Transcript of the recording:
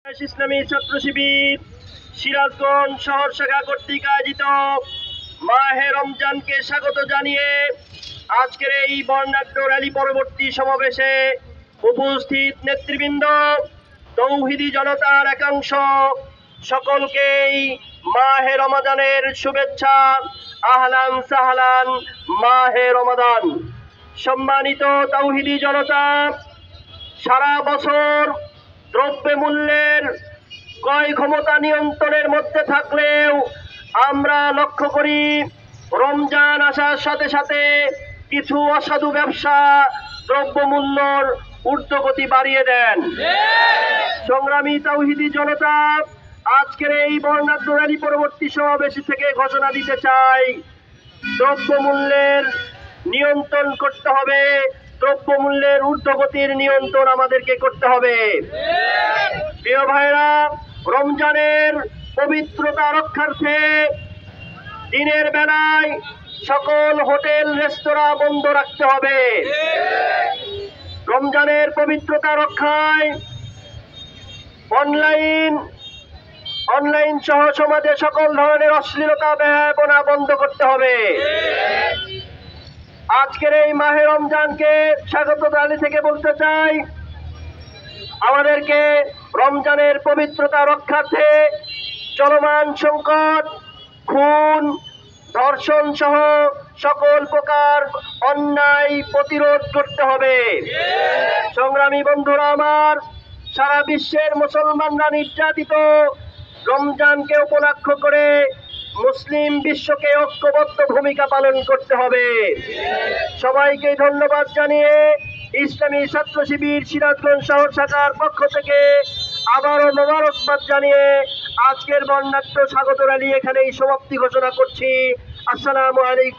ইসলামী ছাত্র শিবির সিরাজগঞ্জ শহর শাখা কর্তৃক আয়োজিত মাহে রমজানকে স্বাগত জানিয়ে আজকের এই বর্ণাঢ্য র্যালি পরবর্তী সমাবেশে উপস্থিত নেতৃবৃন্দ, তৌহিদি জনতার একাংশ, সকলকেই মাহে রমাদানের শুভেচ্ছা। আহলান সাহলান মাহে রমাদান। সম্মানিত তৌহিদি জনতা, সারা বছর দ্রব্যমূল্যের ক্রয় ক্ষমতা নিয়ন্ত্রণের মধ্যে থাকলেও আমরা লক্ষ্য করি রমজান আসার সাথে সাথে কিছু অসাধু ব্যবসা দ্রব্যমূল্যর ঊর্ধ্বগতি বাড়িয়ে দেন। সংগ্রামী তাওহীদি জনতা, আজকের এই বর্ণাঢ্য র্যালি পরবর্তী সমাবেশ থেকে ঘোষণা দিতে চাই, দ্রব্যমূল্যের নিয়ন্ত্রণ করতে হবে, দ্রব্যমূল্যের ঊর্ধ্বগতির নিয়ন্ত্রণ আমাদেরকে করতে হবে। প্রিয় ভাইরা, রমজানের পবিত্রতা রক্ষার্থে দিনের বেলায় সকল হোটেল রেস্তোরাঁ বন্ধ রাখতে হবে। রমজানের পবিত্রতা রক্ষায় অনলাইন সহ সমাজে সকল ধরনের অশ্লীলতা বেহায়াপনা বন্ধ করতে হবে। আজকের এই মাহে রমজানকে স্বাগত র্যালি থেকে বলতে চাই, আমাদেরকে রমজানের পবিত্রতা রক্ষার্থে চলমান সংকট, খুন, ধর্ষণ সহ সকল প্রকার অন্যায় প্রতিরোধ করতে হবে। সংগ্রামী বন্ধুরা আমার, সারা বিশ্বের মুসলমানরা নির্যাতিত। রমজানকে উপলক্ষ করে মুসলিম বিশ্বকে ঐক্যবদ্ধ ভূমিকা পালন করতে হবে। সবাইকে ধন্যবাদ জানিয়ে ইসলামী ছাত্র শিবির সিরাজগঞ্জ শহর শাখার পক্ষ থেকে আবারও মোবারকবাদ জানিয়ে আজকের বর্ণাঢ্য স্বাগত র্যালি এখানেই সমাপ্তি ঘোষণা করছি। আসসালামু আলাইকুম।